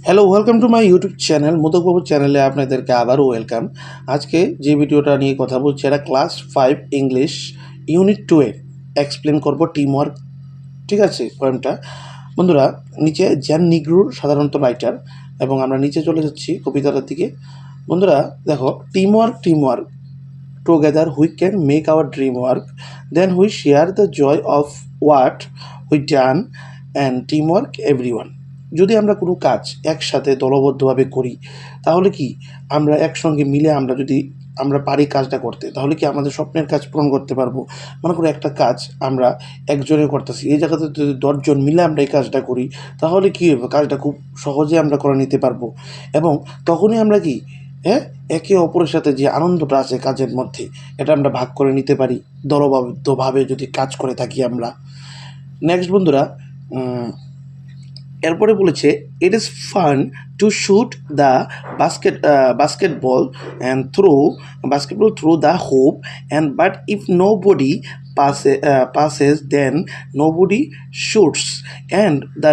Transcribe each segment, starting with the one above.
Hello, welcome to my YouTube channel Modakbabu চ্যানেলে আপনাদেরকে আবারও ওয়েলকাম। আজকে যে ভিডিওটা নিয়ে কথা বলছি এটা ক্লাস 5 ইংলিশ ইউনিট 2 এর এক্সপ্লেন করব টিম ওয়ার্ক। ঠিক আছে, পয়েন্টটা বন্ধুরা নিচে জ্যান নিগ্রুর সাধারণত রাইটার, এবং আমরা নিচে চলে যাচ্ছি কবিতাটার দিকে। বন্ধুরা দেখো, teamwork together we can make our dream work, then we share the joy of what we done and teamwork everyone. যদি আমরা কোনো কাজ একসাথে দলবদ্ধভাবে করি তাহলে কি আমরা একসঙ্গে মিলে আমরা পারি কাজটা করতে, তাহলে কি আমাদের স্বপ্নের কাজ পূরণ করতে পারবো। মনে করো একটা কাজ আমরা একজনে করতেছি, এই জায়গাতে যদি 10 জন মিলে আমরা এই কাজটা করি তাহলে কী হবে, কাজটা খুব সহজে আমরা করে নিতে পারবো। এবং তখনই আমরা কি একে অপরের সাথে যে আনন্দটা আছে কাজের মধ্যে, এটা আমরা ভাগ করে নিতে পারি দলবদ্ধভাবে যদি কাজ করে থাকি আমরা। নেক্সট বন্ধুরা, এরপরে বলেছে it is fun to shoot the basketball through the hoop and but if nobody passes then nobody shoots and the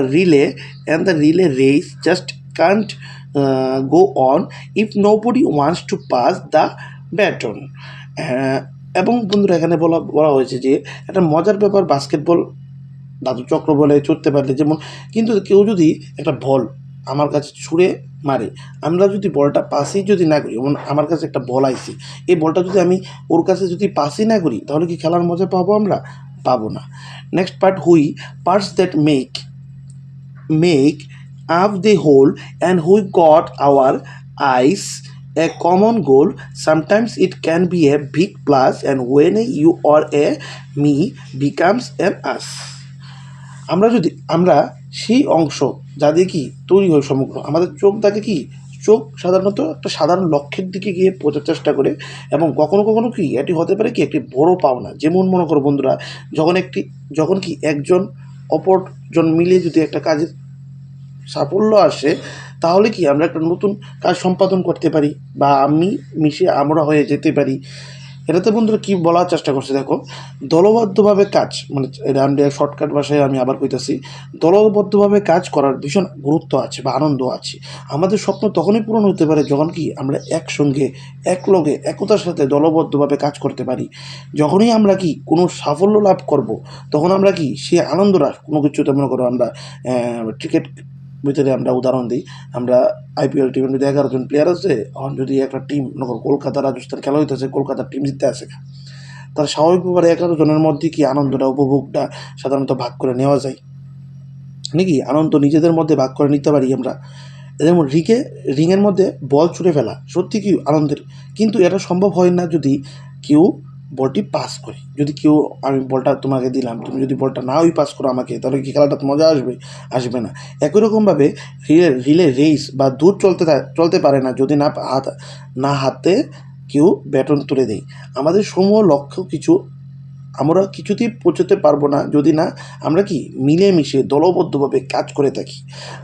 relay race just can't go on if nobody wants to pass the baton. এবং বন্ধুরা এখানে বলা হয়েছে যে একটা মজার ব্যাপার, basketball দাদু চক্র বলে চড়তে পারলে যেমন, কিন্তু কেউ যদি একটা বল আমার কাছে ছুঁড়ে মারে, আমরা যদি বলটা পাসই যদি না করি, যেমন আমার কাছে একটা বল আইছে, এই বলটা যদি আমি ওর কাছে যদি পাসই না করি তাহলে কি খেলার মজা পাবো? আমরা পাবো না। Next part, parts that make up the whole and we got our eyes a common goal. Sometimes it can be a big plus and when a you or a me becomes an us. আমরা সেই অংশ যা দিয়ে কি তৈরি হয় সমগ্র, আমাদের চোখ দেখে কি, চোখ সাধারণত একটা সাধারণ লক্ষ্যের দিকে গিয়ে পৌঁছার চেষ্টা করে, এবং কখনো কখনো কি এটি হতে পারে কি একটি বড় পাওনা। যেমন মনে করো বন্ধুরা, যখন কি একজন অপরজন মিলে যদি একটা কাজের সাফল্য আসে তাহলে কি আমরা একটা নতুন কাজ সম্পাদন করতে পারি, বা আমরা হয়ে যেতে পারি। এটাতে বন্ধুরা কী বলার চেষ্টা করছে দেখো, দলবদ্ধভাবে কাজ, মানে এটা আমি শর্টকাট ভাষায় আমি আবার কইতাছি, দলবদ্ধভাবে কাজ করার ভীষণ গুরুত্ব আছে বা আনন্দ আছে। আমাদের স্বপ্ন তখনই পূরণ হতে পারে যখন কি আমরা একসঙ্গে একলগে একতার সাথে দলবদ্ধভাবে কাজ করতে পারি। যখনই আমরা কি কোনো সাফল্য লাভ করব তখন আমরা কি সে আনন্দটা কোনো কিছুতে, মনে করো আমরা ক্রিকেট ভিতরে আমরা উদাহরণ দিই, আমরা আইপিএল টিমের যদি 11 জন প্লেয়ার আছে, যদি একটা টিম মনে করো কলকাতা রাজস্থান খেলা হইতেছে, কলকাতার টিম জিততে আসে, তার স্বাভাবিকভাবে 11 জনের মধ্যে কি আনন্দটা উপভোগটা সাধারণত ভাগ করে নেওয়া যায় নাকি, আনন্দ নিজেদের মধ্যে ভাগ করে নিতে পারি আমরা। যেমন রিংয়ের মধ্যে বল ছুঁড়ে ফেলা সত্যি কি আনন্দের, কিন্তু এটা সম্ভব হয় না যদি কেউ বলটি পাস করে। যদি কেউ, আমি বলটা তোমাকে দিলাম, তুমি যদি বলটা নাওই পাস করো আমাকে, তাহলে কি খেলাটা মজা আসবে না। একই রকমভাবে রিলে রেস বা দূর চলতে পারে না যদি না হাতে কেউ ব্যাটন তুলে দেয়। আমাদের সমূহ লক্ষ্য আমরা কিছুতেই পৌঁছতে পারবো না যদি না আমরা কি মিলেমিশে দলবদ্ধভাবে কাজ করে থাকি।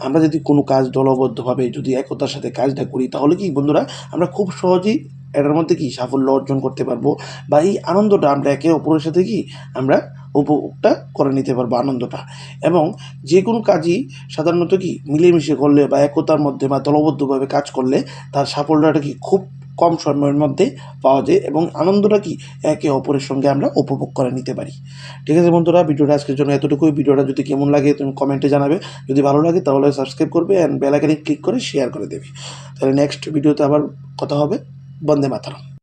আমরা যদি কোনো কাজ দলবদ্ধভাবে যদি একতার সাথে কাজটা করি তাহলে কি বন্ধুরা আমরা খুব সহজেই এটার মধ্যে কি সাফল্য অর্জন করতে পারবো, বা এই আনন্দটা আমরা একে অপরের সাথে কি আমরা উপভোগটা করে নিতে পারবো আনন্দটা। এবং যে কোনো কাজই সাধারণত কি মিলেমিশে করলে বা একতার মধ্যে বা দলবদ্ধভাবে কাজ করলে তার সাফল্যটা কি খুব কম সময়ের মধ্যে পাওয়া যায়, এবং আনন্দটা কি একে অপরের সঙ্গে আমরা উপভোগ করে নিতে পারি। ঠিক আছে বন্ধুরা, ভিডিওটা আজকের জন্য এতটুকুই। ভিডিওটা যদি কেমন লাগে তুমি কমেন্টে জানাবে, যদি ভালো লাগে তাহলে সাবস্ক্রাইব করবে অ্যান্ড বেল আইকনে ক্লিক করে শেয়ার করে দেবে। তাহলে নেক্সট ভিডিওতে আবার কথা হবে। বন্দে মাতরম।